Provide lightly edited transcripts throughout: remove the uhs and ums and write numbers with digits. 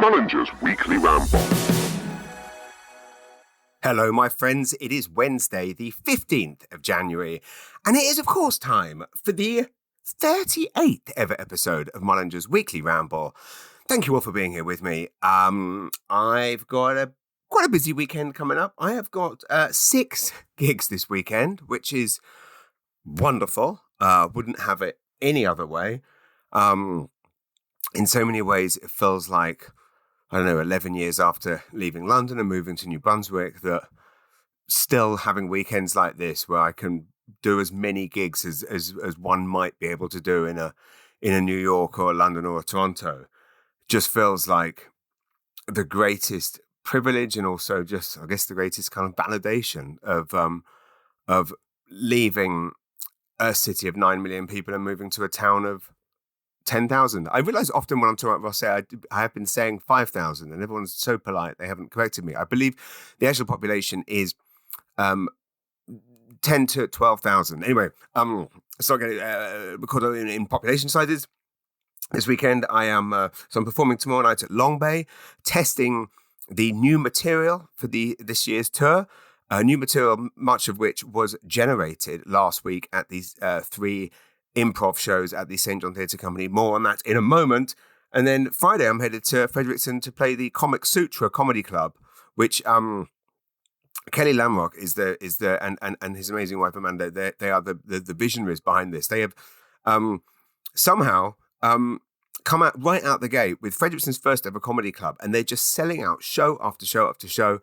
Mullinger's Weekly Ramble. Hello, my friends. It is Wednesday, the 15th of January, and it is, of course, time for the 38th ever episode of Mullinger's Weekly Ramble. Thank you all for being here with me. I've got quite a busy weekend coming up. I have got 6 gigs this weekend, which is wonderful. Wouldn't have it any other way. In so many ways, it feels like, 11 years after leaving London and moving to New Brunswick, that still having weekends like this where I can do as many gigs as one might be able to do in a New York or London or Toronto just feels like the greatest privilege, and also just, I guess, the greatest kind of validation of leaving a city of 9 million people and moving to a town of 10,000. I realise often when I'm talking about Rossay, I have been saying 5,000, and everyone's so polite they haven't corrected me. I believe the actual population is 10 to 12,000. Anyway, so I'm going to record in population sizes. This weekend, I'm performing tomorrow night at Long Bay, testing the new material for this year's tour. New material, much of which was generated last week at these 3 improv shows at the Saint John Theatre Company. More on that in a moment. And then Friday, I'm headed to Fredericton to play the Comic Sutra Comedy Club, which Kelly Lamrock is and his amazing wife Amanda. They are the visionaries behind this. They have somehow come out right out the gate with Fredericton's first ever comedy club, and they're just selling out show after show after show.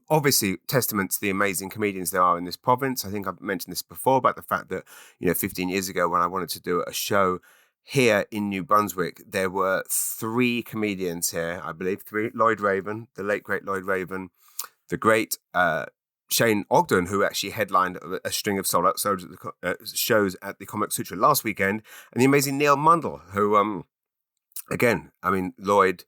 Obviously, testament to the amazing comedians there are in this province. I think I've mentioned this before about the fact that, 15 years ago when I wanted to do a show here in New Brunswick, there were 3 comedians here, I believe, 3. Lloyd Raven, the late, great Lloyd Raven, the great Shane Ogden, who actually headlined a string of sold-out shows at the Comic Sutra last weekend, and the amazing Neil Mundell, who, again, Lloyd...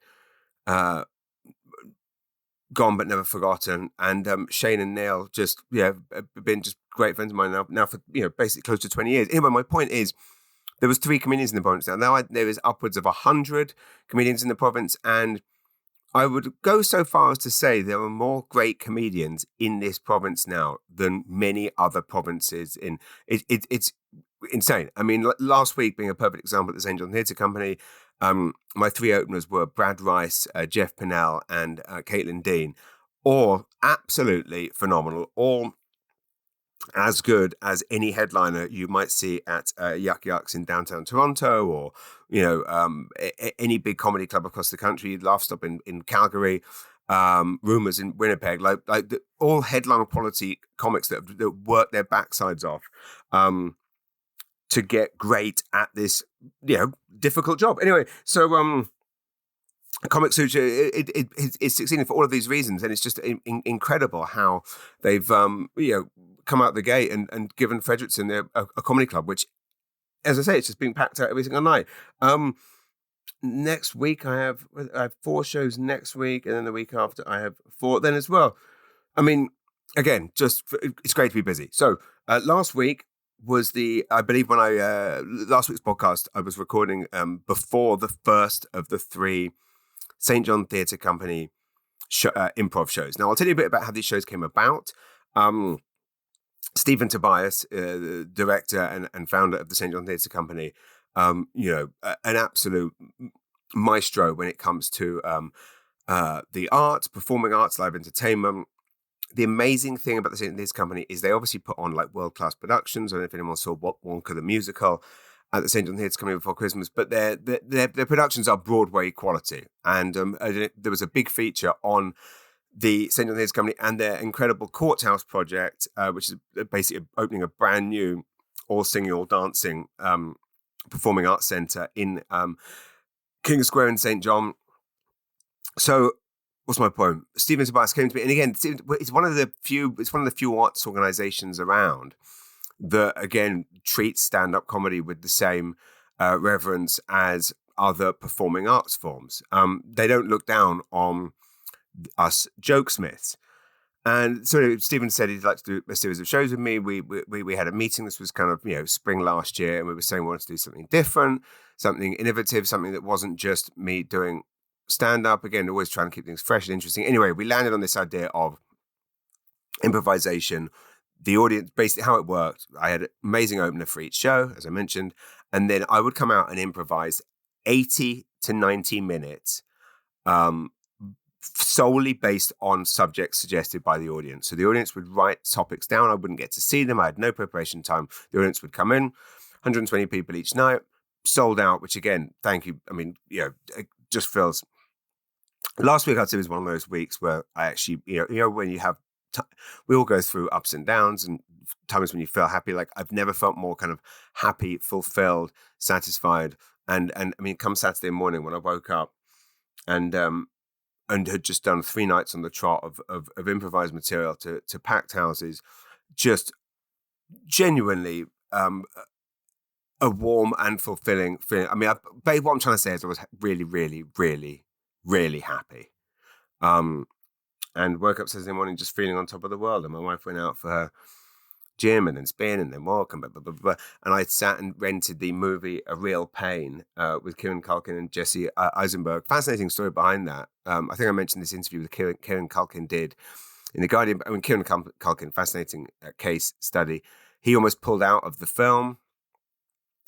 gone but never forgotten, and Shane and Neil just have been just great friends of mine now for basically close to 20 years. Anyway, my point is there was 3 comedians in the province. Now there is upwards of 100 comedians in the province, and I would go so far as to say there are more great comedians in this province now than many other provinces. It's insane. Last week being a perfect example at the Saint John Theatre Company. My 3 openers were Brad Rice, Jeff Pinnell, and Caitlin Dean. All absolutely phenomenal. All as good as any headliner you might see at Yuck Yucks in downtown Toronto, or any big comedy club across the country. Laugh Stop in Calgary, Rumors in Winnipeg. All headline quality comics that work their backsides off. To get great at this, difficult job. Anyway, so Comic Sutra, it's succeeding for all of these reasons, and it's just incredible how they've come out the gate and given Fredericton a comedy club, which, as I say, it's just being packed out every single night. Next week I have 4 shows next week, and then the week after I have 4 then as well. Again, it's great to be busy. So last week was last week's podcast I was recording before the first of the 3 Saint John Theatre Company improv shows. Now, I'll tell you a bit about how these shows came about. Stephen Tobias, the director and founder of the Saint John Theatre Company, an absolute maestro when it comes to the arts, performing arts, live entertainment. The amazing thing about the Saint John Theatre Company is they obviously put on world-class productions. I don't know if anyone saw Wonka the musical at the Saint John Theatre Company before Christmas, but their productions are Broadway quality. And there was a big feature on the Saint John Theatre Company and their incredible Courthouse project, which is basically opening a brand new all-singing, all-dancing performing arts centre in King Square in St. John. So, what's my point? Stephen Tobias came to me, and again, it's one of the few arts organisations around that, again, treats stand-up comedy with the same reverence as other performing arts forms. They don't look down on us jokesmiths. And so Stephen said he'd like to do a series of shows with me. We had a meeting. This was kind of, spring last year, and we were saying we wanted to do something different, something innovative, something that wasn't just me doing stand-up. Again, always trying to keep things fresh and interesting. Anyway, we landed on this idea of improvisation. The audience, basically how it worked, I had an amazing opener for each show, as I mentioned, and then I would come out and improvise 80 to 90 minutes solely based on subjects suggested by the audience. So the audience would write topics down. I wouldn't get to see them. I had no preparation time. The audience would come in, 120 people each night, sold out, which again, thank you. I mean, it just feels... Last week, I'd say, was one of those weeks where I actually, when you have... we all go through ups and downs and times when you feel happy. Like, I've never felt more kind of happy, fulfilled, satisfied. And I mean, come Saturday morning when I woke up and had just done 3 nights on the trot of improvised material to packed houses, just genuinely a warm and fulfilling feeling. I mean, babe, what I'm trying to say is I was really, really, really, really happy. And woke up Saturday morning just feeling on top of the world. And my wife went out for her gym and then spin and then walk and blah, blah, blah, blah. And I sat and rented the movie A Real Pain with Kieran Culkin and Jesse Eisenberg. Fascinating story behind that. I think I mentioned this interview that Kieran Culkin did in The Guardian. I mean, Kieran Culkin, fascinating case study. He almost pulled out of the film.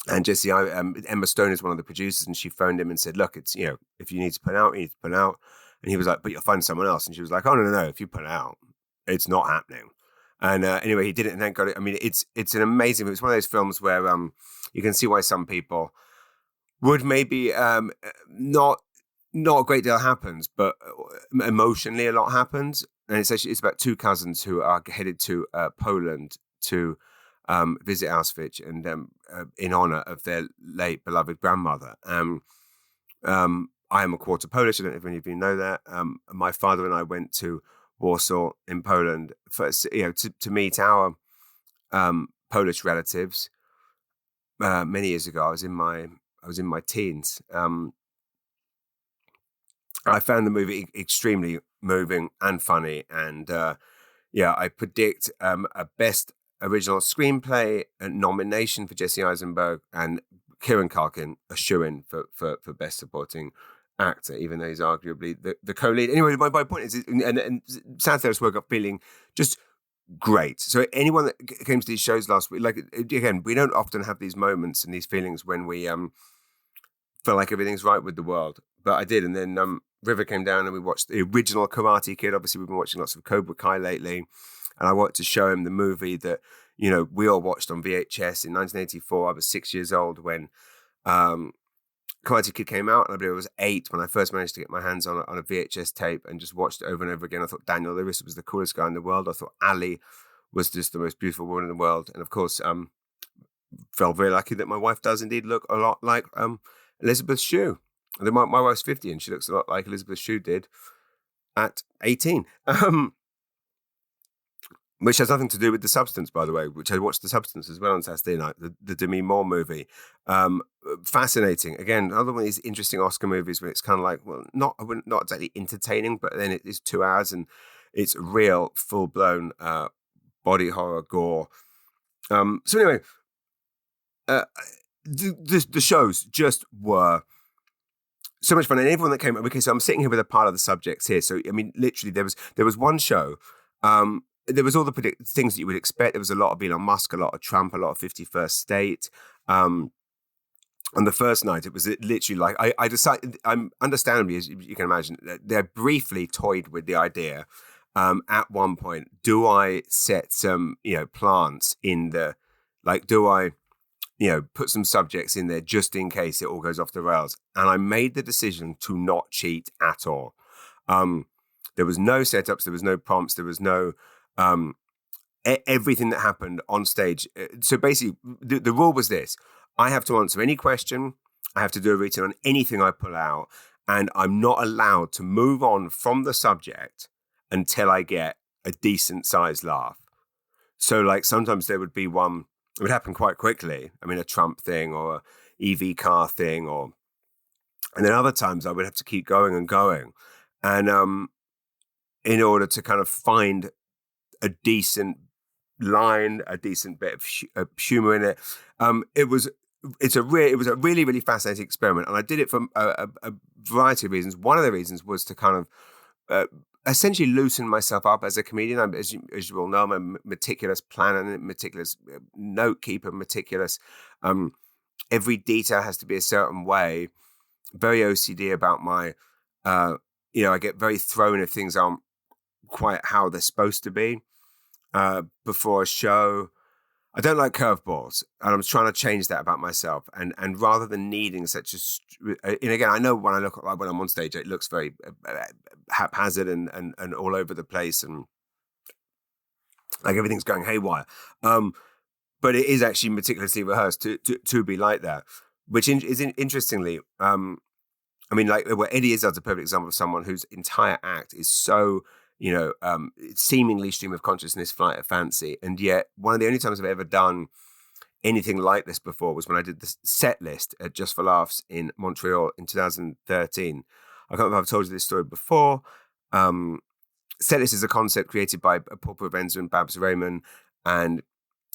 And Jesse, Emma Stone is one of the producers, and she phoned him and said, look, it's, if you need to put out, you need to put out. And he was like, but you'll find someone else. And she was like, oh, no. If you put it out, it's not happening. And anyway, he did it and then got it. I mean, it's an amazing, it's one of those films where you can see why some people would maybe not a great deal happens, but emotionally a lot happens. And it's about 2 cousins who are headed to Poland to visit Auschwitz and in honor of their late beloved grandmother. I am a quarter Polish. I don't know if any of you know that. My father and I went to Warsaw in Poland for, to meet our Polish relatives many years ago. I was in my teens. I found the movie extremely moving and funny, and I predict a Best Original Screenplay nomination for Jesse Eisenberg and Kieran Culkin a shoo-in for Best Supporting Actor, even though he's arguably the co-lead. Anyway, my point is, and Saturday I just woke up feeling just great. So anyone that came to these shows last week, like, again, we don't often have these moments and these feelings when we feel like everything's right with the world, but I did. And then River came down and we watched the original Karate Kid. Obviously, we've been watching lots of Cobra Kai lately, and I wanted to show him the movie that we all watched on VHS in 1984. I was 6 years old when Karate Kid came out, and I believe I was 8 when I first managed to get my hands on a VHS tape and just watched it over and over again. I thought Daniel Lewis was the coolest guy in the world. I thought Ali was just the most beautiful woman in the world. And of course, felt very lucky that my wife does indeed look a lot like Elizabeth Shue. My wife's 50 and she looks a lot like Elizabeth Shue did at 18. Which has nothing to do with The Substance, by the way, which I watched The Substance as well on Saturday night, the Demi Moore movie. Fascinating. Again, another one of these interesting Oscar movies where it's kind of like, well, not exactly entertaining, but then it is 2 hours and it's real, full-blown body horror gore. So anyway, the shows just were so much fun. And everyone that came up, okay, so I'm sitting here with a part of the subjects here. So, I mean, literally, there was one show... there was all the things that you would expect. There was a lot of Elon Musk, a lot of Trump, a lot of 51st State. On the first night, it was literally like, I decided, understandably, as you can imagine, they briefly toyed with the idea at one point, do I set some, plants in the, like, do I, put some subjects in there just in case it all goes off the rails? And I made the decision to not cheat at all. There was no setups, there was no prompts, there was no... everything that happened on stage. So basically, the rule was this: I have to answer any question, I have to do a routine on anything I pull out, and I'm not allowed to move on from the subject until I get a decent sized laugh. So, like, sometimes there would be one, it would happen quite quickly. I mean, a Trump thing or a EV car thing, and then other times I would have to keep going and going, and in order to kind of find a decent line, a decent bit of humor in it. It was it was a really, really fascinating experiment, and I did it for a variety of reasons. One of the reasons was to kind of essentially loosen myself up as a comedian. As you will know, I'm a meticulous planner, meticulous note keeper, meticulous. Every detail has to be a certain way. Very OCD about my, I get very thrown if things aren't quite how they're supposed to be before a show. I don't like curveballs, and I'm trying to change that about myself. And rather than needing such and again, I know when I look when I'm on stage, it looks very haphazard and all over the place, and like everything's going haywire. But it is actually meticulously rehearsed to be like that, which is interestingly. Eddie Izzard's a perfect example of someone whose entire act is so. Seemingly stream of consciousness, flight of fancy. And yet one of the only times I've ever done anything like this before was when I did the set list at Just for Laughs in Montreal in 2013. I can't remember if I've told you this story before. Set list is a concept created by Paul Provenza and Babs Raymond. And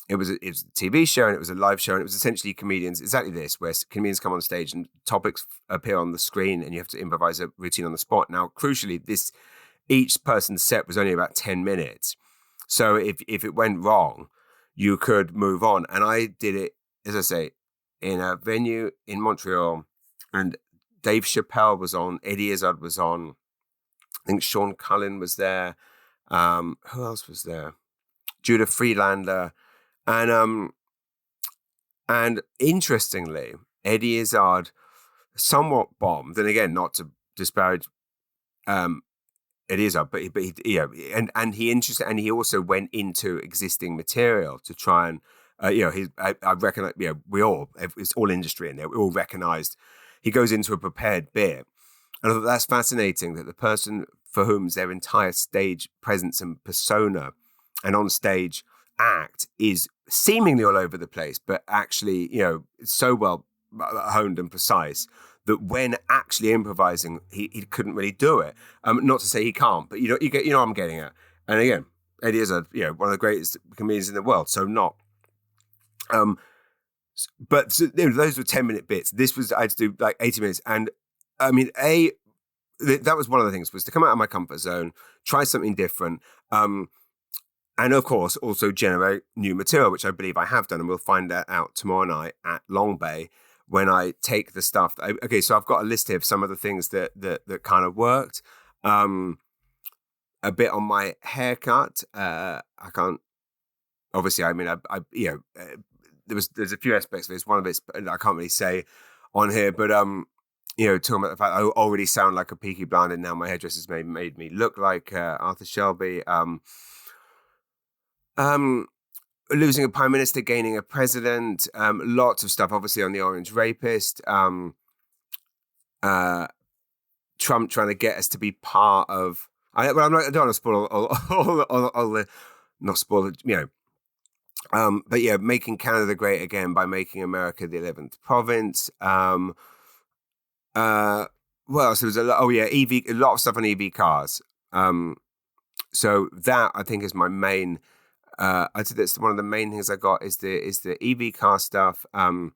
it was a TV show, and it was a live show, and it was essentially comedians, exactly this, where comedians come on stage and topics appear on the screen and you have to improvise a routine on the spot. Now, crucially, each person's set was only about 10 minutes. So if it went wrong, you could move on. And I did it, as I say, in a venue in Montreal. And Dave Chappelle was on, Eddie Izzard was on. I think Sean Cullen was there. Who else was there? Judah Friedlander. And interestingly, Eddie Izzard somewhat bombed. And again, not to disparage it is up, but he also went into existing material to try and, I reckon, it's all industry in there. We all recognized he goes into a prepared bit. And I thought that's fascinating that the person for whom their entire stage presence and persona and on stage act is seemingly all over the place, but actually, so well honed and precise that when actually improvising, he couldn't really do it. Not to say he can't, but I'm getting at. And again, Eddie is one of the greatest comedians in the world. So not. But those were 10-minute bits. I had to do like 80 minutes, and I mean, that was one of the things, was to come out of my comfort zone, try something different, and of course also generate new material, which I believe I have done, and we'll find that out tomorrow night at Long Bay. When I take the stuff, so I've got a list here of some of the things that kind of worked. A bit on my haircut. I can't. Obviously, I mean, there's a few aspects of this. One of it's I can't really say on here, but talking about the fact I already sound like a Peaky Blinder now. My hairdresser's made me look like Arthur Shelby. Losing a prime minister, gaining a president, lots of stuff, obviously, on the Orange Rapist, Trump trying to get us to be part of. I don't want to spoil all the, not spoil it, but yeah, making Canada great again by making America the 11th province. What else? There was a lot of stuff on EV cars. So that I think is my main. I'd say that's one of the main things I got is the EV car stuff. I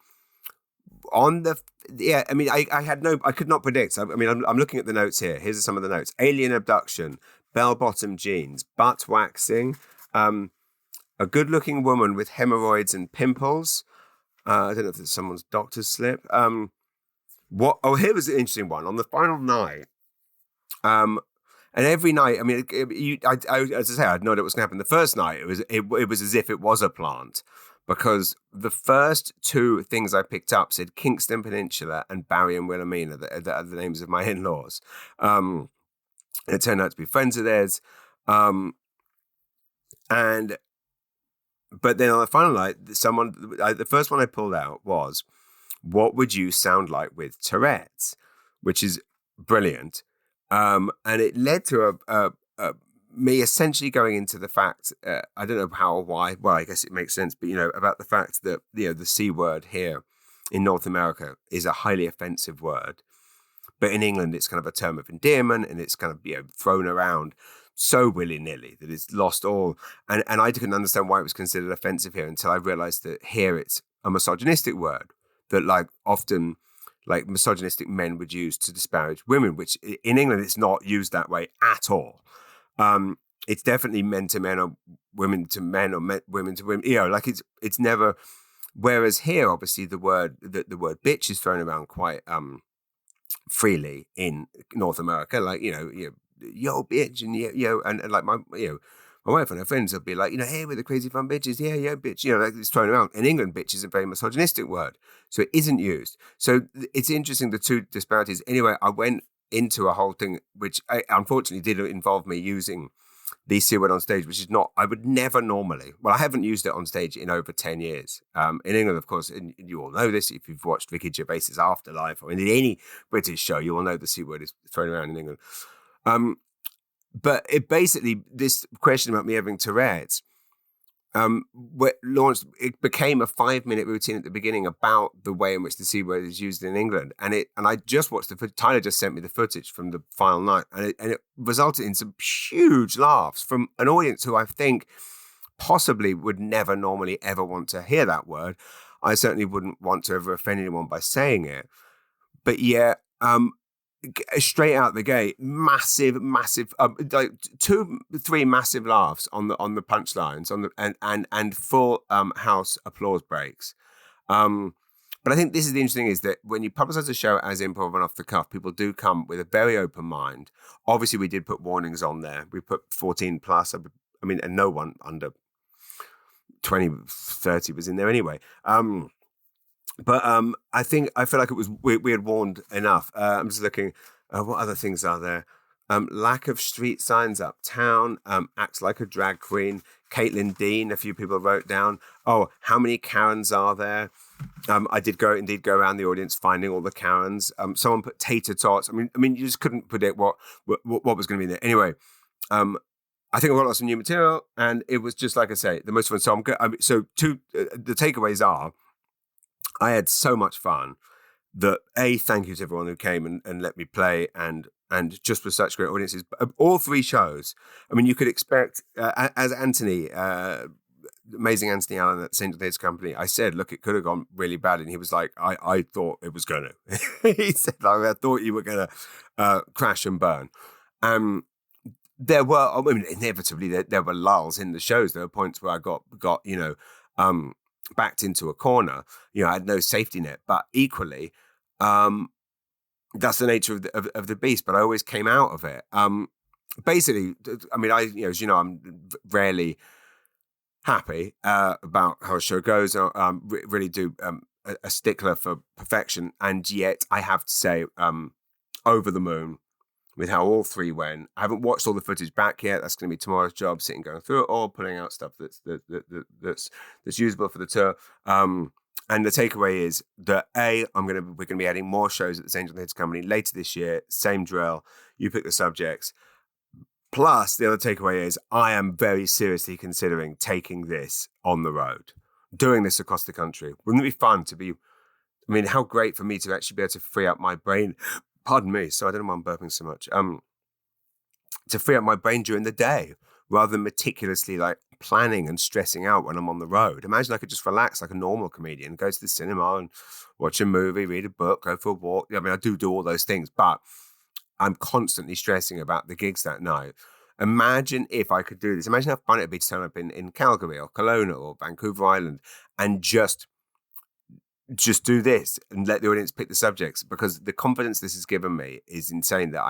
could not predict. I'm looking at the notes here. Here's some of the notes: alien abduction, bell-bottom jeans, butt waxing, a good-looking woman with hemorrhoids and pimples. I don't know if it's someone's doctor's slip. Here was an interesting one. On the final night, and every night, I mean, as I say, I had no idea what was going to happen. The first night, it was as if it was a plant, because the first two things I picked up said Kingston Peninsula and Barry and Wilhelmina, the names of my in-laws. It turned out to be friends of theirs. But then on the final night, the first one I pulled out was, what would you sound like with Tourette's? Which is brilliant. And it led to me essentially going into the fact, I don't know how or why, well, I guess it makes sense, but, about the fact that, the C word here in North America is a highly offensive word. But in England, it's kind of a term of endearment, and it's kind of, thrown around so willy-nilly that it's lost all. And I couldn't understand why it was considered offensive here until I realized that here it's a misogynistic word. that like often like misogynistic men would use to disparage women, which in England it's not used that way at all. It's definitely men to men or women to men or women to women. You know, like it's never. Whereas here, obviously, the word bitch is thrown around quite freely in North America. Like yo bitch, and like my wife and her friends will be like, hey, we're the crazy fun bitches. Yeah, bitch. Like it's thrown around. In England, bitch is a very misogynistic word, so it isn't used. So it's interesting, the two disparities. Anyway, I went into a whole thing, which unfortunately did involve me using the C word on stage, which is not, I would never normally, well, I haven't used it on stage in over 10 years. In England, of course, and you all know this, if you've watched Ricky Gervais's Afterlife or in any British show, you will know the C word is thrown around in England. But it basically, this question about me having Tourette's, it became a 5-minute routine at the beginning about the way in which the C word is used in England. And I just watched Tyler just sent me the footage from the final night, and it resulted in some huge laughs from an audience who I think possibly would never normally ever want to hear that word. I certainly wouldn't want to ever offend anyone by saying it. But yeah, straight out the gate, massive, like 2-3 massive laughs on the punchlines, and full house applause breaks. But I think this is the interesting thing, is that when you publicize a show as improv and off the cuff, people do come with a very open mind. Obviously, we did put warnings on there. We put 14 plus. I mean, and no one under 20, 30 was in there anyway. But I feel like we had warned enough. I'm just looking, what other things are there? Lack of street signs uptown, acts like a drag queen, Caitlin Dean, a few people wrote down, how many Karens are there? I did go around the audience finding all the Karens. Someone put tater tots. I mean, you just couldn't predict what was going to be there. Anyway, I think I got lots of new material, and it was just, like I say, the most fun. So the takeaways are, I had so much fun that thank you to everyone who came and let me play and just with such great audiences. All 3 shows, I mean, you could expect, as Anthony, amazing Anthony Allen at Saint John Courthouse Company, I said, look, it could have gone really bad. And he was like, I thought it was going to. He said, like, I thought you were going to crash and burn. There were, I mean, inevitably, there were lulls in the shows. There were points where I got backed into a corner. I had no safety net, but equally, that's the nature of the beast. But I always came out of it. Basically, I mean, as you know, I'm rarely happy about how a show goes. I really do a stickler for perfection, and yet I have to say, over the moon with how all 3 went. I haven't watched all the footage back yet. That's going to be tomorrow's job, sitting going through it all, pulling out stuff that's usable for the tour. And the takeaway is that we're going to be adding more shows at the Saint John Courthouse Company later this year. Same drill. You pick the subjects. Plus, the other takeaway is I am very seriously considering taking this on the road, doing this across the country. Wouldn't it be fun to be? I mean, how great for me to actually be able to free up my brain. Pardon me, so I don't know why I'm burping so much. To free up my brain during the day, rather than meticulously like planning and stressing out when I'm on the road. Imagine I could just relax like a normal comedian, go to the cinema and watch a movie, read a book, go for a walk. I mean, I do all those things, but I'm constantly stressing about the gigs that night. Imagine if I could do this. Imagine how fun it'd be to turn up in Calgary or Kelowna or Vancouver Island and just do this and let the audience pick the subjects, because the confidence this has given me is insane. That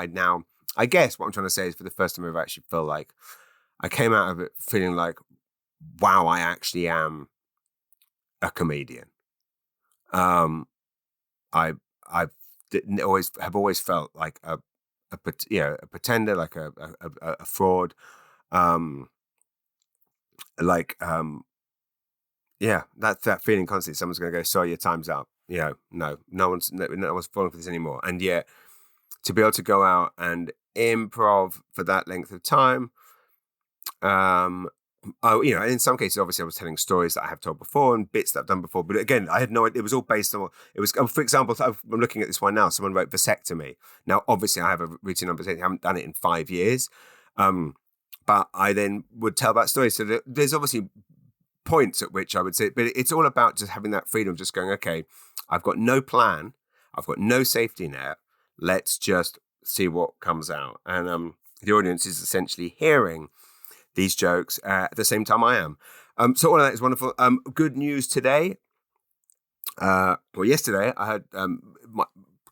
I guess what I'm trying to say is, for the first time I've actually felt like I came out of it feeling like, wow, I actually am a comedian. I've always felt like a pretender, like a fraud, yeah, that's that feeling constantly. Someone's going to go, sorry, your time's up. No one's falling for this anymore. And yet, to be able to go out and improv for that length of time, in some cases, obviously, I was telling stories that I have told before and bits that I've done before. But again, I had no idea. It was all based on, it was, for example, I'm looking at this one now. Someone wrote vasectomy. Now, obviously, I have a routine on vasectomy. I haven't done it in 5 years. But I then would tell that story. So there's obviously points at which I would say, but it's all about just having that freedom, just going, okay, I've got no plan, I've got no safety net. Let's just see what comes out. And the audience is essentially hearing these jokes at the same time I am. So all of that is wonderful. Good news today. Yesterday, I had my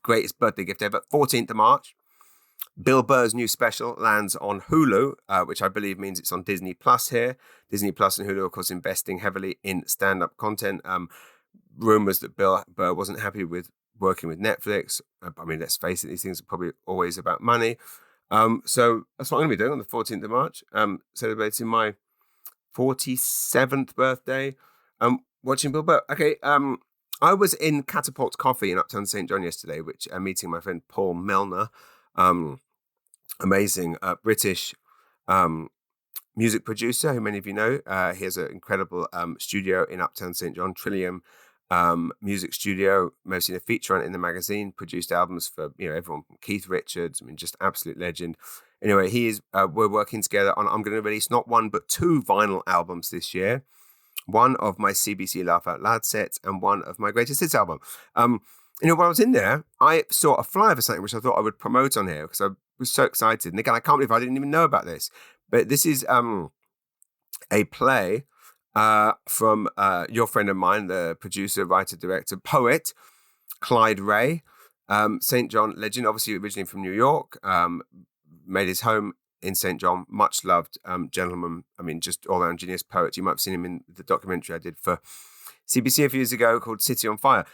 greatest birthday gift ever, 14th of March. Bill Burr's new special lands on Hulu, which I believe means it's on Disney Plus here. Disney Plus and Hulu, of course, investing heavily in stand-up content. Rumors that Bill Burr wasn't happy with working with Netflix. I mean, let's face it, these things are probably always about money. So that's what I'm going to be doing on the 14th of March, celebrating my 47th birthday, watching Bill Burr. Okay, I was in Catapult Coffee in Uptown Saint John yesterday, which meeting my friend Paul Milner, amazing British music producer, who many of you know. He has an incredible studio in Uptown Saint John, Trillium music studio. Most seen a feature on it in the magazine. Produced albums for everyone from Keith Richards. I mean, just absolute legend. Anyway, we're working together on. I'm going to release not one but 2 vinyl albums this year. One of my CBC Laugh Out Loud sets and one of my Greatest Hits album. When I was in there, I saw a flyer for something which I thought I would promote on here because I was so excited. And again, I can't believe I didn't even know about this. But this is a play from your friend of mine, the producer, writer, director, poet, Clyde Wray, Saint John legend, obviously originally from New York, made his home in Saint John, much loved gentleman. I mean, just all-round genius poet. You might have seen him in the documentary I did for CBC a few years ago called City on Fire.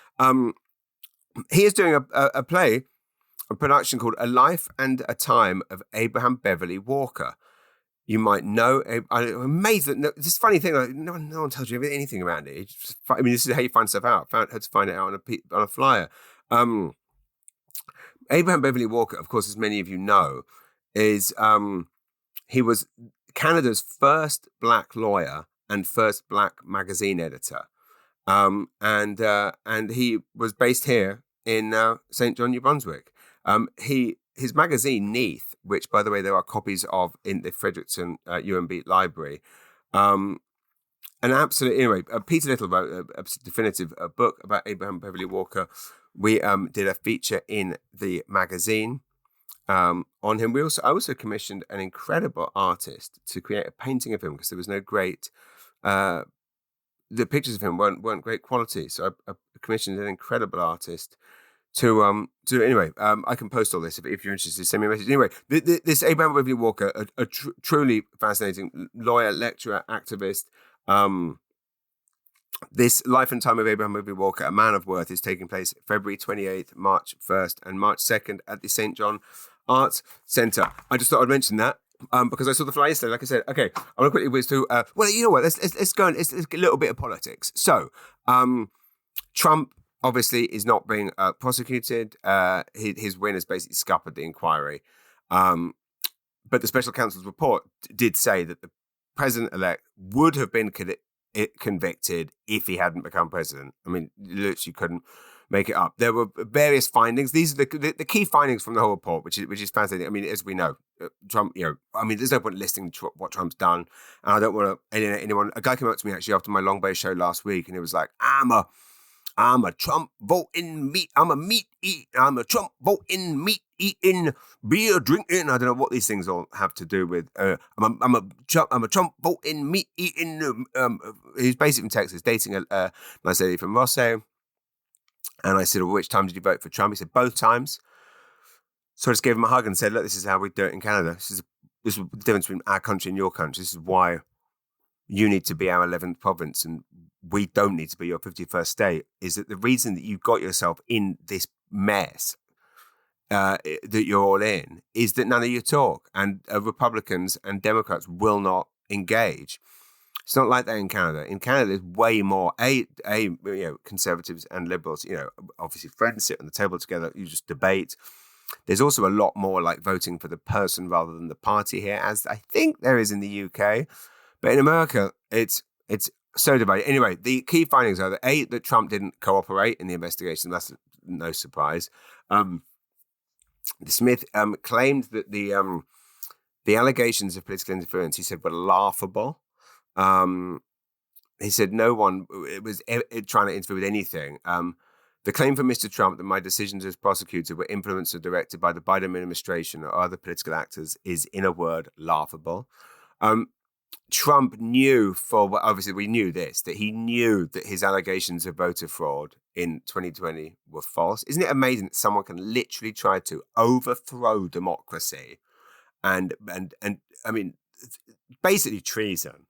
He is doing a play, a production called A Life and a Time of Abraham Beverley Walker. You might know. I'm amazed that this funny thing. Like, no one tells you anything about it. This is how you find stuff out. Had to find it out on a flyer. Abraham Beverley Walker, of course, as many of you know, is he was Canada's first black lawyer and first black magazine editor. And he was based here in Saint John, New Brunswick. His magazine Neath, which by the way there are copies of in the Fredericton UMB library. Peter Little wrote a definitive book about Abraham Beverley Walker. We did a feature in the magazine on him. I also commissioned an incredible artist to create a painting of him because there was no great. The pictures of him weren't great quality, so I commissioned an incredible artist to anyway. I can post all this if you're interested. Send me a message. Anyway, this Abraham Beverley Walker, a truly fascinating lawyer, lecturer, activist. This Life and Time of Abraham Beverley Walker, a man of worth, is taking place February 28th, March 1st, and March 2nd at the Saint John Arts Centre. I just thought I'd mention that. Because I saw the flyer yesterday, like I said, okay, I'm going to quickly whiz through. Well, you know what? Let's go and let's get a little bit of politics. So, Trump obviously is not being prosecuted. His win has basically scuppered the inquiry. But the special counsel's report did say that the president-elect would have been convicted if he hadn't become president. I mean, literally couldn't make it up. There were various findings. These are the key findings from the whole report, which is fascinating. I mean, as we know, Trump, there's no point listing what Trump's done. And I don't want to alienate anyone. A guy came up to me actually after my Long Bay show last week, and he was like, I'm a Trump voting meat. I'm a meat eat. I'm a Trump voting meat eating beer drinking. I don't know what these things all have to do with. I'm a Trump voting meat eating. He's basically from Texas, dating a nice lady from Rosso. And I said, well, which time did you vote for Trump? He said, both times. So I just gave him a hug and said, look, this is how we do it in Canada. This is the difference between our country and your country. This is why you need to be our 11th province and we don't need to be your 51st state, is that the reason that you got yourself in this mess that you're all in is that none of you talk, and Republicans and Democrats will not engage. It's not like that in Canada. In Canada, there's way more conservatives and liberals. Obviously, friends sit on the table together. You just debate. There's also a lot more like voting for the person rather than the party here, as I think there is in the UK. But in America, it's so divided. Anyway, the key findings are that Trump didn't cooperate in the investigation. That's no surprise. Smith claimed that the allegations of political interference, he said, were laughable. he said no one was trying to interfere with anything. The claim from Mr. Trump that my decisions as prosecutor were influenced or directed by the Biden administration or other political actors is, in a word, laughable. Trump knew obviously we knew this, that he knew that his allegations of voter fraud in 2020 were false. Isn't it amazing that someone can literally try to overthrow democracy and I mean, basically treason,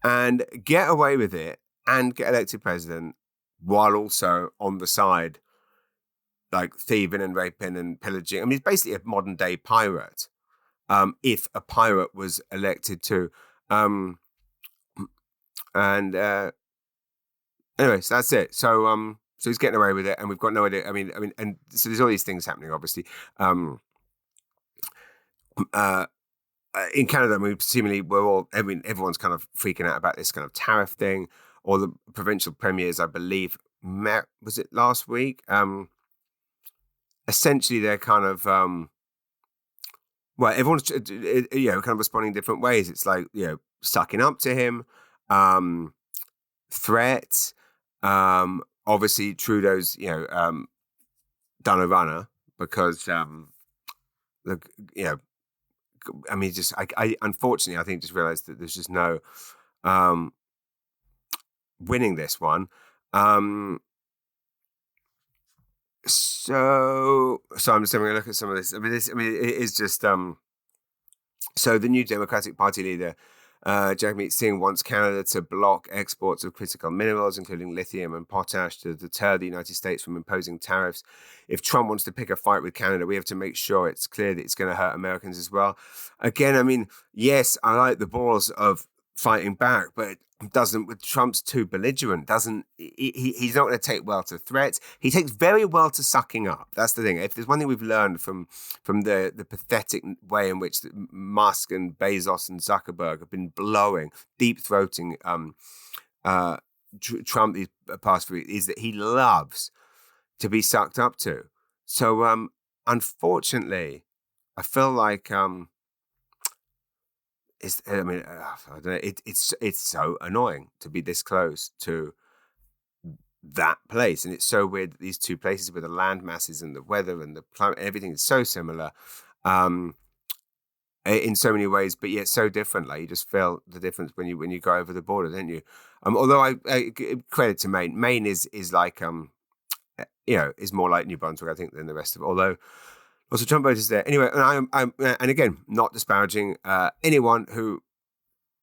and get away with it and get elected president while also on the side, like thieving and raping and pillaging. I mean, he's basically a modern day pirate. If a pirate was elected to, and anyway, so that's it. So he's getting away with it, and we've got no idea. I mean, and so there's all these things happening, obviously. In Canada, everyone's kind of freaking out about this kind of tariff thing, or the provincial premiers, I believe, was it last week? Essentially, they're kind of, everyone's, kind of responding in different ways. It's like, sucking up to him, threats, obviously Trudeau's, done a runner because, I mean, I unfortunately, I think just realized that there's just no winning this one. So I'm just having a look at some of this. I mean, it is just so the new Democratic Party leader, Jagmeet Singh, wants Canada to block exports of critical minerals, including lithium and potash, to deter the United States from imposing tariffs. If Trump wants to pick a fight with Canada, we have to make sure it's clear that it's going to hurt Americans as well. Again, I mean, yes, I like the balls of fighting back, but it doesn't, with Trump's too belligerent, he's not going to take well to threats. He takes very well to sucking up. That's the thing. If there's one thing we've learned from the pathetic way in which Musk and Bezos and Zuckerberg have been blowing, deep-throating Trump these past few weeks, is that he loves to be sucked up to. So unfortunately, I feel like I don't know. It's so annoying to be this close to that place, and it's so weird that these two places with the land masses and the weather and the climate, everything is so similar, in so many ways, but yet so different. Like you just feel the difference when you go over the border, don't you? Although I give credit to Maine. Maine is like is more like New Brunswick, I think, than the rest of it. Although also Trump voters there. Anyway, and I'm and again, not disparaging anyone who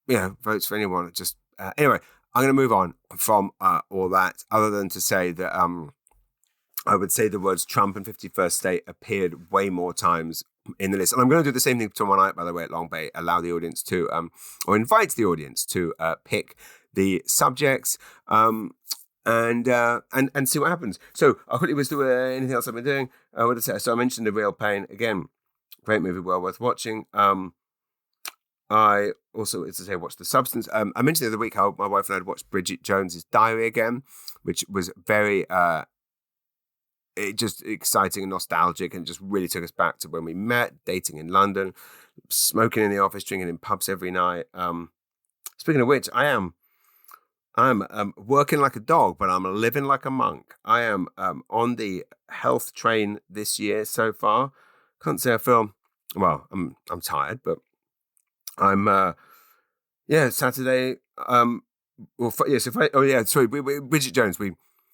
votes for anyone. Just anyway, I'm going to move on from all that, other than to say that I would say the words Trump and 51st State appeared way more times in the list. And I'm going to do the same thing tomorrow night, by the way, at Long Bay. Allow the audience to, or invite the audience to pick the subjects. And see what happens. So I quickly was doing anything else I've been doing. What did I say? So I mentioned The Real Pain again. Great movie, well worth watching. I also, as I say, watched The Substance. I mentioned the other week how my wife and I had watched Bridget Jones's Diary again, which was very just exciting and nostalgic, and just really took us back to when we met, dating in London, smoking in the office, drinking in pubs every night. Speaking of which, I'm working like a dog, but I'm living like a monk. I am on the health train this year so far. Can't say I feel well. I'm tired, but I'm Saturday. Bridget Jones. We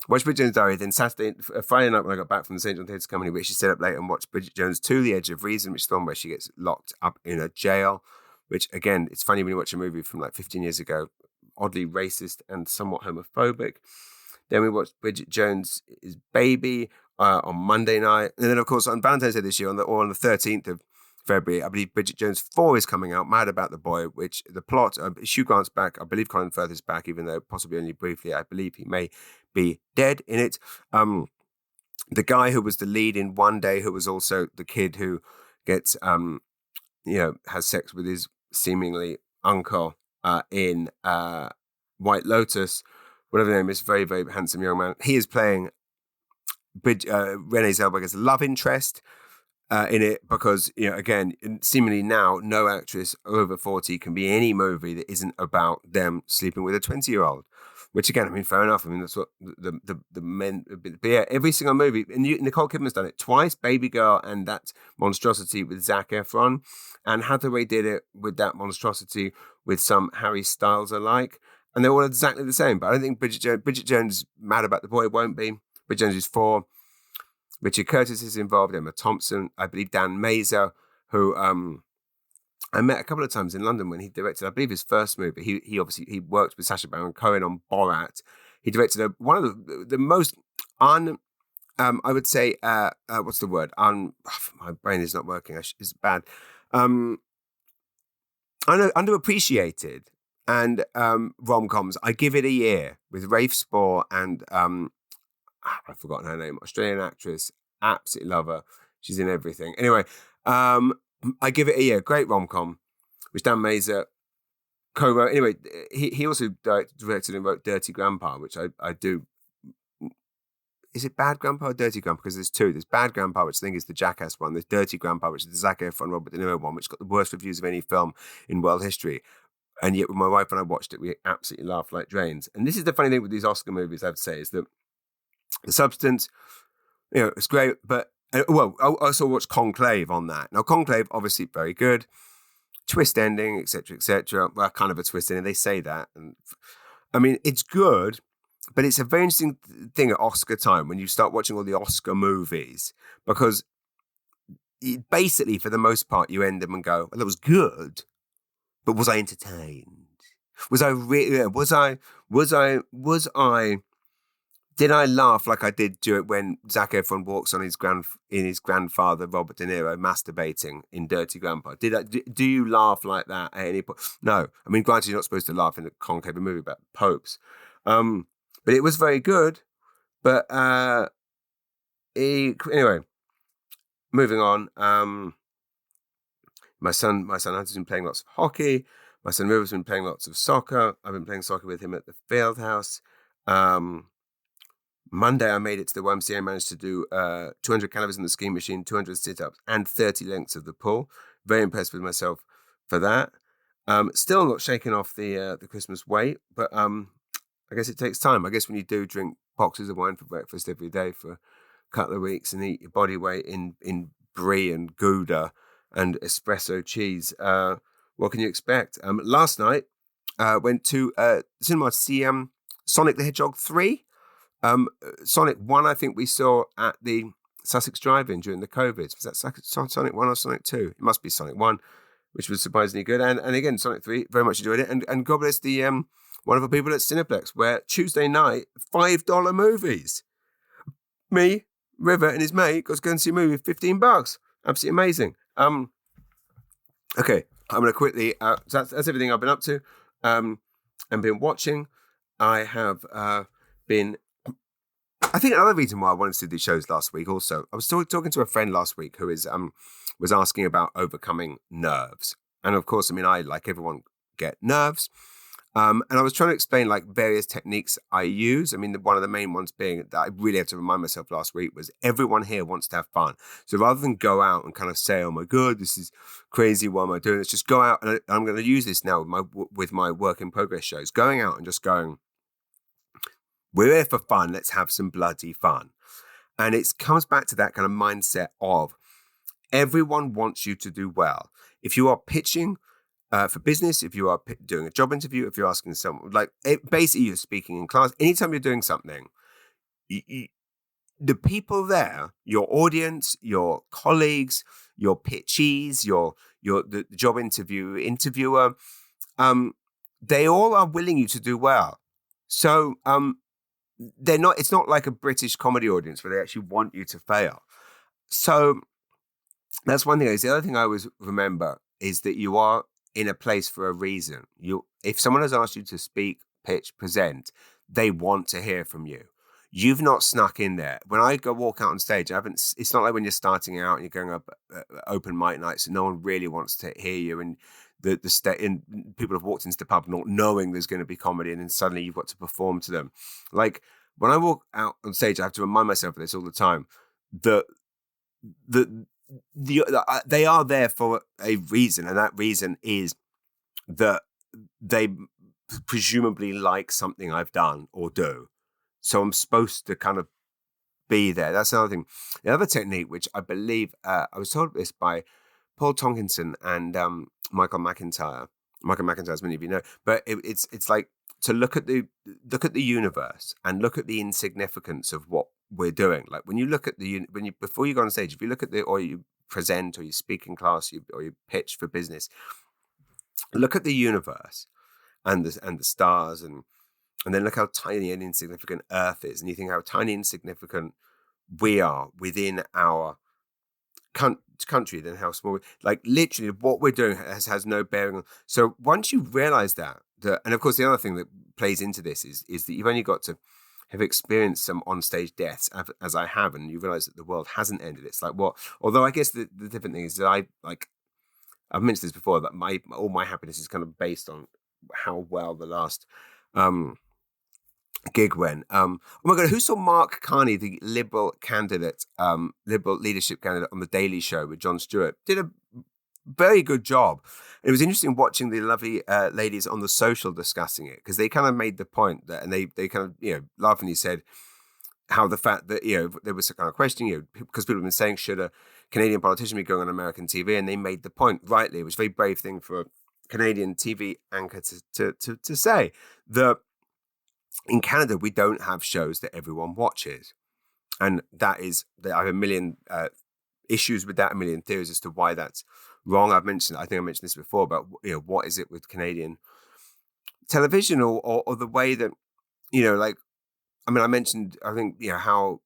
watched Bridget Jones' Diary. Then Friday night when I got back from the Saint John Theatre Company, we actually stayed up late and watched Bridget Jones to the Edge of Reason, which is the one where she gets locked up in a jail. Which again, it's funny when you watch a movie from like 15 years ago. Oddly racist and somewhat homophobic. Then we watched Bridget Jones' Baby on Monday night. And then, of course, on Valentine's Day this year, on the 13th of February, I believe Bridget Jones 4 is coming out, Mad About the Boy, which the plot, Hugh Grant's back. I believe Colin Firth is back, even though possibly only briefly. I believe he may be dead in it. The guy who was the lead in One Day, who was also the kid who gets, has sex with his seemingly uncle, in White Lotus, whatever the name is, very, very handsome young man. He is playing Renee Zellweger's love interest. in it because, again, seemingly now no actress over 40 can be in any movie that isn't about them sleeping with a 20-year-old. Which again, I mean, fair enough. I mean, that's what the men. But yeah, every single movie, and Nicole Kidman's done it twice. Baby Girl and that monstrosity with Zac Efron, and Hathaway did it with that monstrosity with some Harry Styles alike, and they're all exactly the same. But I don't think Bridget Jones is mad about the boy. It won't be. Bridget Jones is 4. Richard Curtis is involved. Emma Thompson, I believe Dan Mazer, who I met a couple of times in London when he directed, I believe, his first movie. He obviously worked with Sacha Baron Cohen on Borat. He directed one of the most I would say, what's the word? My brain is not working. It's bad. Underappreciated and rom-coms. I give it a year with Rafe Spall and I've forgotten her name. Australian actress, absolutely love her. She's in everything. Anyway, I give it a year. Great rom-com, which Dan Mazer co-wrote. Anyway, he also directed and wrote Dirty Grandpa, which I do. Is it Bad Grandpa or Dirty Grandpa? Because there's two. There's Bad Grandpa, which I think is the Jackass one. There's Dirty Grandpa, which is the Zac Efron, Robert De Niro one, which got the worst reviews of any film in world history. And yet, with my wife and I watched it, we absolutely laughed like drains. And this is the funny thing with these Oscar movies, I have to say, is that the substance, it's great, but I also watched Conclave on that. Now, Conclave, obviously very good. Twist ending, etc., etc. Well, kind of a twist ending. They say that. And I mean, it's good, but it's a very interesting thing at Oscar time when you start watching all the Oscar movies, because basically, for the most part, you end them and go, well, that was good, but was I entertained? Was I really, did I laugh like I did when Zac Efron walks on his grandfather Robert De Niro masturbating in Dirty Grandpa? Do you laugh like that at any point? No. I mean, granted, you're not supposed to laugh in a Conclave movie about popes, but it was very good. But anyway, moving on. My son has been playing lots of hockey. My son River's been playing lots of soccer. I've been playing soccer with him at the field house. Monday, I made it to the YMCA. I managed to do 200 calories in the ski machine, 200 sit-ups, and 30 lengths of the pool. Very impressed with myself for that. Still not shaking off the Christmas weight, but I guess it takes time. I guess when you do drink boxes of wine for breakfast every day for a couple of weeks and eat your body weight in brie and Gouda and espresso cheese, what can you expect? Last night, went to cinema to see Sonic the Hedgehog 3. Sonic 1, I think we saw at the Sussex Drive-In during the COVID. Was that Sonic 1 or Sonic 2? It must be Sonic 1, which was surprisingly good. And again, Sonic 3, very much enjoyed it. And God bless the wonderful people at Cineplex, where Tuesday night, $5 movies. Me, River, and his mate got to go and see a movie for $15. Absolutely amazing. Okay, I'm going to quickly... so that's everything I've been up to and been watching. I have been... I think another reason why I wanted to do these shows last week also, I was talking to a friend last week who is was asking about overcoming nerves. And of course, I mean, I, like everyone, get nerves. And I was trying to explain like various techniques I use. I mean, one of the main ones being that I really had to remind myself last week was everyone here wants to have fun. So rather than go out and kind of say, oh my God, this is crazy, what am I doing? Let's just go out, and I'm going to use this now with my work in progress shows, going out and just going, we're here for fun. Let's have some bloody fun. And it comes back to that kind of mindset of everyone wants you to do well. If you are pitching for business, if you are doing a job interview, if you're asking someone, basically you're speaking in class, anytime you're doing something, the people there, your audience, your colleagues, your pitchees, the job interviewer, they all are willing you to do well. So, it's not like a British comedy audience where they actually want you to fail. So that's one thing. The other thing I always remember is that you are in a place for a reason. If someone has asked you to speak, pitch, present, they want to hear from you. You've not snuck in there. When I go walk out on stage, it's not like when you're starting out and you're going up open mic nights and no one really wants to hear you, and people have walked into the pub not knowing there's going to be comedy, and then suddenly you've got to perform to them. Like when I walk out on stage, I have to remind myself of this all the time. The they are there for a reason, and that reason is that they presumably like something I've done or do. So I'm supposed to kind of be there. That's another thing. The other technique, which I believe I was told this by Paul Tonkinson and Michael McIntyre. Michael McIntyre, as many of you know, but it's like to look at the universe and look at the insignificance of what we're doing. Like when you look at before you go on stage, if you look at or you present or you speak in class or you pitch for business, look at the universe and the stars and then look how tiny and insignificant Earth is, and you think how tiny and insignificant we are within our country, then how small. Like literally, what we're doing has no bearing on. So once you realize that, and of course, the other thing that plays into this is that you've only got to have experienced some onstage deaths, as I have, and you realize that the world hasn't ended. It's like what? Although I guess the different thing is that I've mentioned this before, that all my happiness is kind of based on how well the last gig went. Oh my God, who saw Mark Carney, the Liberal candidate, Liberal leadership candidate on The Daily Show with Jon Stewart? Did a very good job. It was interesting watching the lovely ladies on The Social discussing it, because they kind of made the point that, and they kind of, laughingly said how the fact that, there was a kind of question, because people have been saying, should a Canadian politician be going on American TV? And they made the point rightly. It was a very brave thing for a Canadian TV anchor to say that in Canada, we don't have shows that everyone watches. And I have a million issues with that, a million theories as to why that's wrong. I think I mentioned this before about, what is it with Canadian television or the way that, I mentioned, I think, how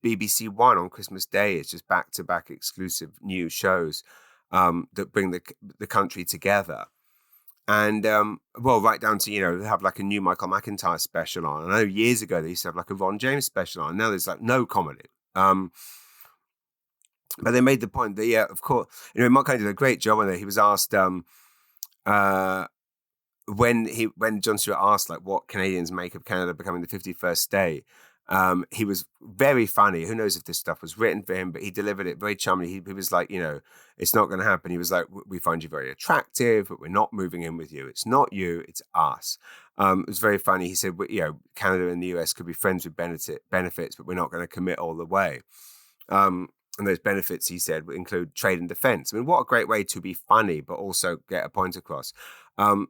BBC One on Christmas Day is just back-to-back exclusive new shows that bring the country together. And, right down to, they have like a new Michael McIntyre special on. I know years ago they used to have like a Ron James special on. Now there's like no comedy. But they made the point that, of course, Mark Carney did a great job on it. He was asked when Jon Stewart asked like what Canadians make of Canada becoming the 51st state. He was very funny. Who knows if this stuff was written for him, but he delivered it very charmingly. He was like, it's not going to happen. He was like, we find you very attractive, but we're not moving in with you. It's not you, it's us. It was very funny. He said, Canada and the US could be friends with benefits, but we're not going to commit all the way. And those benefits, he said, would include trade and defense. I mean, what a great way to be funny, but also get a point across. And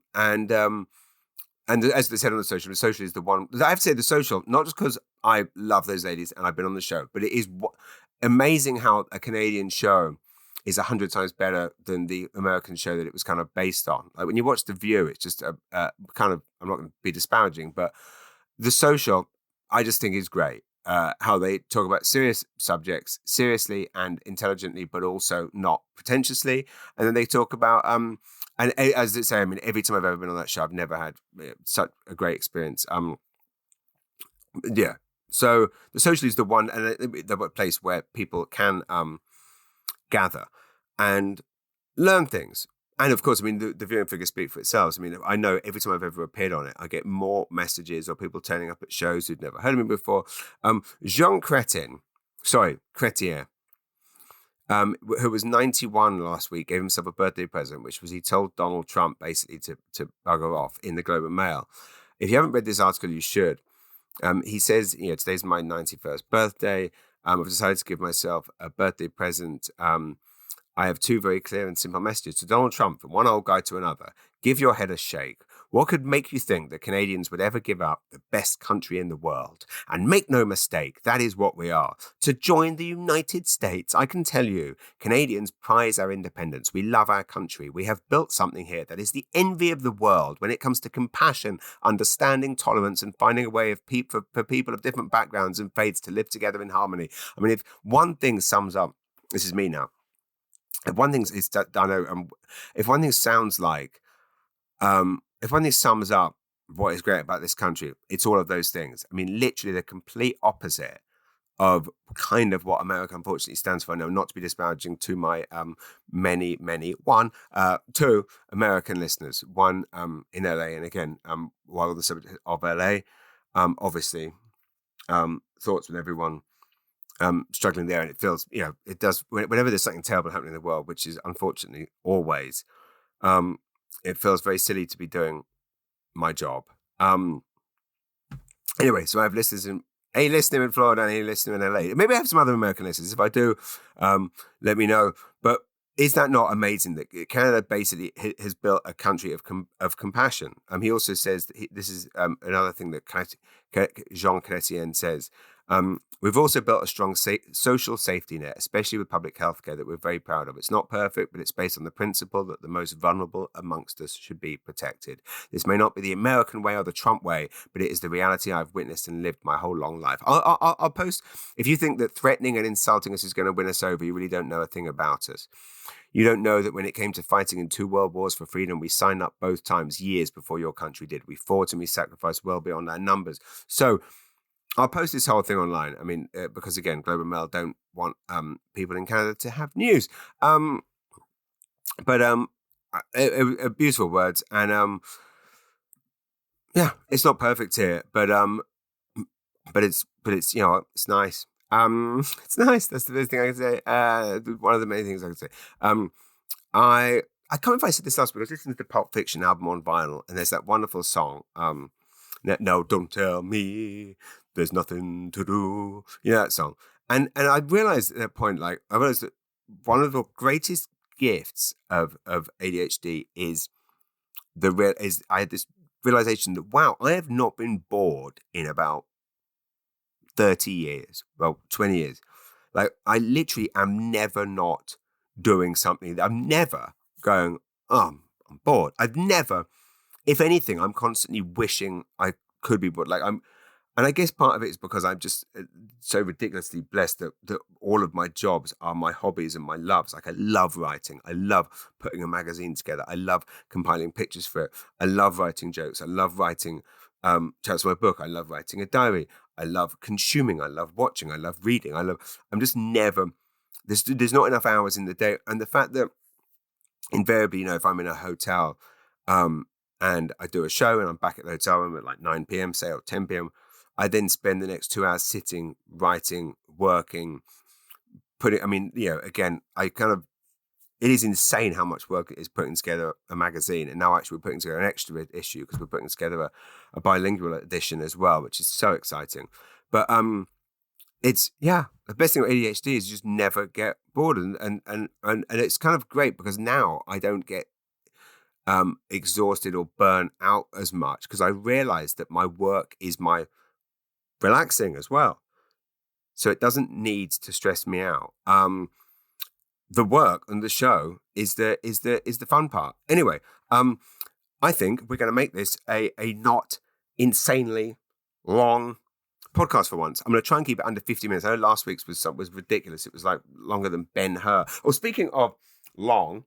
as they said on The Social is the one. I have to say The Social, not just because I love those ladies and I've been on the show, but it is amazing how a Canadian show is 100 times better than the American show that it was kind of based on. Like when you watch The View, it's just a kind of, I'm not going to be disparaging, but The Social, I just think is great. How they talk about serious subjects seriously and intelligently, but also not pretentiously. And then they talk about, and as they say, every time I've ever been on that show, I've never had such a great experience. So The Social is the one, and the place where people can gather and learn things. And of course, the viewing figures speak for itself. I know every time I've ever appeared on it, I get more messages or people turning up at shows who'd never heard of me before. Jean Chretien, who was 91 last week, gave himself a birthday present, which was he told Donald Trump basically to bugger off in the Globe and Mail. If you haven't read this article, you should. He says, today's my 91st birthday. I've decided to give myself a birthday present. I have two very clear and simple messages to Donald Trump from one old guy to another. Give your head a shake. What could make you think that Canadians would ever give up the best country in the world? And make no mistake, that is what we are. To join the United States, I can tell you, Canadians prize our independence. We love our country. We have built something here that is the envy of the world when it comes to compassion, understanding, tolerance, and finding a way for people of different backgrounds and faiths to live together in harmony. If one thing sums up, this is me now. If one thing is that I know, if one thing sounds like, if one thing sums up what is great about this country, it's all of those things. Literally the complete opposite of kind of what America unfortunately stands for. Now, not to be disparaging to my two American listeners, one in LA, and again, while on the subject of LA, obviously, thoughts with everyone struggling there, and it feels, it does, whenever there's something terrible happening in the world, which is unfortunately always, it feels very silly to be doing my job. Anyway, so I have listeners a listener in Florida and a listener in LA. Maybe I have some other American listeners. If I do, let me know. But is that not amazing that Canada basically has built a country of compassion? He also says that this is another thing that Jean Chretien says. We've also built a strong social safety net, especially with public healthcare, that we're very proud of. It's not perfect, but it's based on the principle that the most vulnerable amongst us should be protected. This may not be the American way or the Trump way, but it is the reality I've witnessed and lived my whole long life. I'll post, if you think that threatening and insulting us is going to win us over, you really don't know a thing about us. You don't know that when it came to fighting in 2 world wars for freedom, we signed up both times years before your country did. We fought and we sacrificed well beyond our numbers. So I'll post this whole thing online. I mean, because again, Globe and Mail don't want people in Canada to have news. But beautiful words, and yeah, it's not perfect here, but it's it's nice. It's nice. That's the best thing I can say. One of the many things I can say. I can't remember if I said this last week. I was listening to the Pulp Fiction album on vinyl, and there's that wonderful song. No, don't tell me there's nothing to do. That song. And I realized at that point, I realized that one of the greatest gifts of ADHD is I had this realization that, wow, I have not been bored in about 30 years, well, 20 years. I literally am never not doing something. I'm never going, oh, I'm bored. I've never, if anything, I'm constantly wishing I could be bored. And I guess part of it is because I'm just so ridiculously blessed that all of my jobs are my hobbies and my loves. I love writing. I love putting a magazine together. I love compiling pictures for it. I love writing jokes. I love writing chapters of my book. I love writing a diary. I love consuming. I love watching. I love reading. I'm just never, there's not enough hours in the day. And the fact that invariably, if I'm in a hotel and I do a show and I'm back at the hotel room at 9 p.m., say, or 10 p.m., I then spend the next 2 hours sitting, writing, working, again, it is insane how much work it is putting together a magazine. And now actually we're putting together an extra issue because we're putting together a bilingual edition as well, which is so exciting. But it's, the best thing with ADHD is you just never get bored. And it's kind of great because now I don't get exhausted or burnt out as much because I realize that my work is my relaxing as well, so it doesn't need to stress me out. The work and the show is the fun part. Anyway, I think we're going to make this a not insanely long podcast for once. I'm going to try and keep it under 50 minutes. I know last week's was ridiculous. It was longer than Ben-Hur. Oh, speaking of long,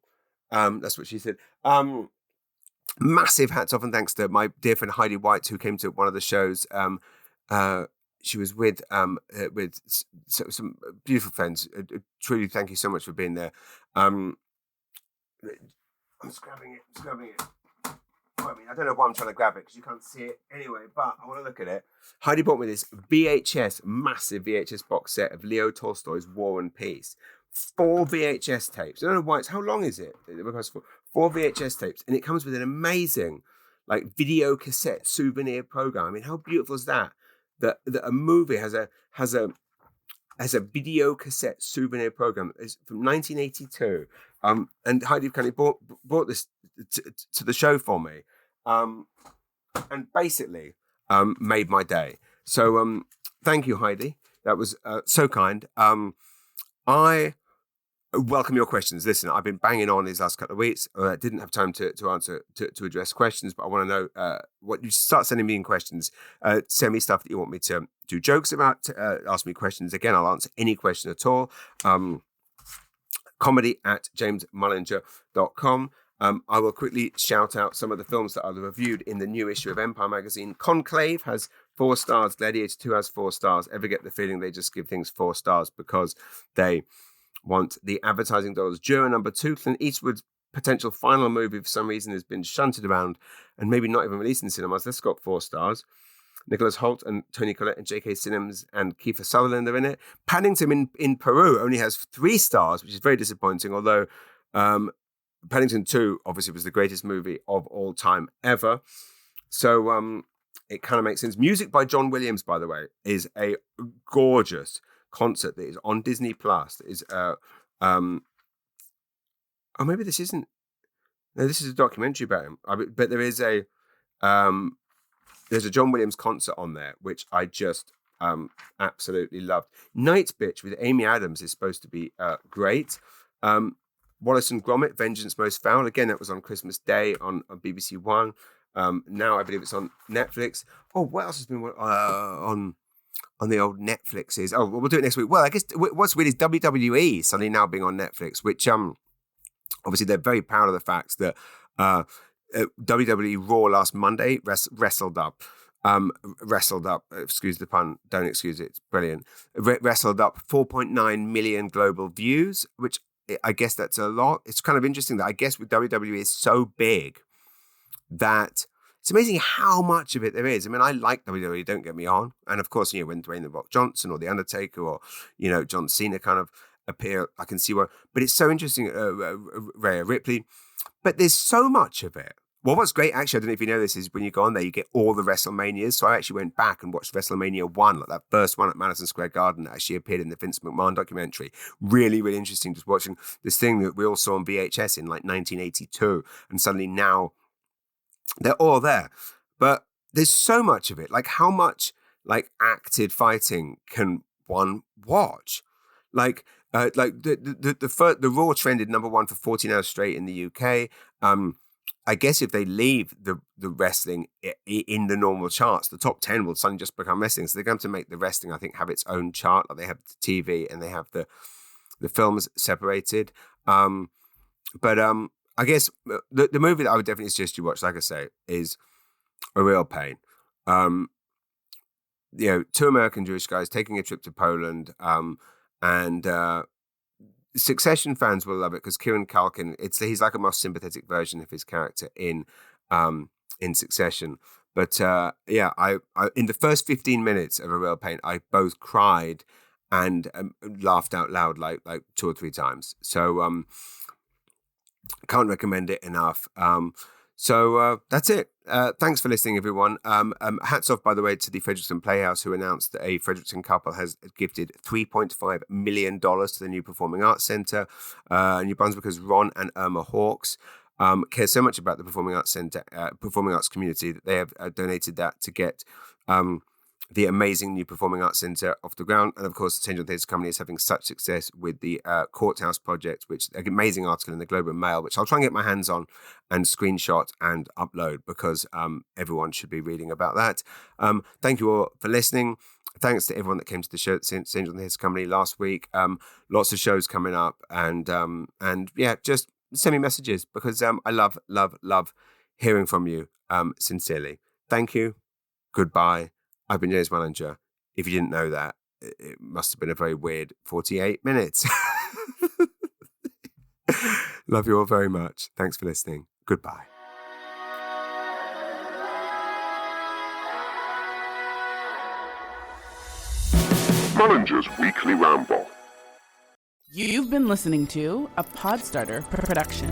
that's what she said. Massive hats off and thanks to my dear friend Heidi White, who came to one of the shows. She was with some beautiful friends. Truly, thank you so much for being there. I'm just grabbing it. I don't know why I'm trying to grab it because you can't see it anyway, but I want to look at it. Heidi bought me this massive VHS box set of Leo Tolstoy's War and Peace. 4 VHS tapes. I don't know why how long is it? Because 4 VHS tapes, and it comes with an amazing video cassette souvenir program. I mean, how beautiful is that? That a movie has a video cassette souvenir program. It's from 1982. And Heidi kind of brought this to the show for me, and basically made my day. So thank you, Heidi. That was so kind. I welcome your questions. Listen, I've been banging on these last couple of weeks. I didn't have time to answer, to address questions, but I want to know what you start sending me in questions. Send me stuff that you want me to do jokes about, ask me questions. Again, I'll answer any question at all. comedy@jamesmullinger.com. I will quickly shout out some of the films that are reviewed in the new issue of Empire magazine. Conclave has 4 stars. Gladiator 2 has 4 stars. Ever get the feeling they just give things 4 stars because they want the advertising dollars? Juror number 2, Clint Eastwood's potential final movie for some reason has been shunted around and maybe not even released in cinemas. That's got 4 stars. Nicholas Hoult and Toni Collette and J.K. Simmons and Kiefer Sutherland are in it. Paddington in Peru only has 3 stars, which is very disappointing, although Paddington 2 obviously was the greatest movie of all time ever. So it kind of makes sense. Music by John Williams, by the way, is a gorgeous concert that is on Disney Plus. That is maybe this isn't. No, this is a documentary about him. But there is a there's a John Williams concert on there, which I just absolutely loved. Night Bitch with Amy Adams is supposed to be great. Wallace and Gromit, Vengeance Most Foul. Again, that was on Christmas Day on BBC One. Now I believe it's on Netflix. Oh, what else has been on the old Netflixes? Oh, we'll do it next week. Well, I guess what's weird is WWE suddenly now being on Netflix, which obviously they're very proud of the fact that WWE Raw last Monday wrestled up, excuse the pun, don't excuse it, it's brilliant, wrestled up 4.9 million global views, which I guess that's a lot. It's kind of interesting that I guess with WWE is so big that it's amazing how much of it there is. I mean, I like WWE, don't get me on. And of course, when Dwayne The Rock Johnson or The Undertaker or, John Cena kind of appear, I can see why. But it's so interesting, Rhea Ripley. But there's so much of it. Well, what's great, actually, I don't know if you know this, is when you go on there, you get all the WrestleManias. So I actually went back and watched WrestleMania 1, like that first one at Madison Square Garden that actually appeared in the Vince McMahon documentary. Really, really interesting just watching this thing that we all saw on VHS in like 1982. And suddenly now they're all there. But there's so much of it. Like how much like acted fighting can one watch? Like the Raw trended number 1 for 14 hours straight in the UK. I guess if they leave the wrestling in the normal charts, the top 10 will suddenly just become wrestling. So they're going to make the wrestling, I think, have its own chart. Like they have the TV and they have the films separated. But I guess the movie that I would definitely suggest you watch, like I say, is A Real Pain. 2 American Jewish guys taking a trip to Poland, and Succession fans will love it because Kieran Culkin, he's like a more sympathetic version of his character in Succession. But I in the first 15 minutes of A Real Pain, I both cried and laughed out loud like 2 or 3 times. So can't recommend it enough. So that's it. Thanks for listening, everyone. Hats off, by the way, to the Fredericton Playhouse, who announced that a Fredericton couple has gifted $3.5 million to the new Performing Arts Centre. New Brunswickers Ron and Irma Hawkes care so much about the Performing Arts Centre, Performing Arts community, that they have donated that to get the amazing new Performing Arts Centre off the ground. And of course, the Saint John Theatre Company is having such success with the Courthouse project, which an amazing article in the Globe and Mail, which I'll try and get my hands on and screenshot and upload because everyone should be reading about that. Thank you all for listening. Thanks to everyone that came to the show at Saint John Theatre Company last week. Lots of shows coming up, and just send me messages because I love hearing from you sincerely. Thank you. Goodbye. I've been James Wallinger. If you didn't know that, it must have been a very weird 48 minutes. Love you all very much. Thanks for listening. Goodbye. Wallinger's Weekly Ramble. You've been listening to a Podstarter production.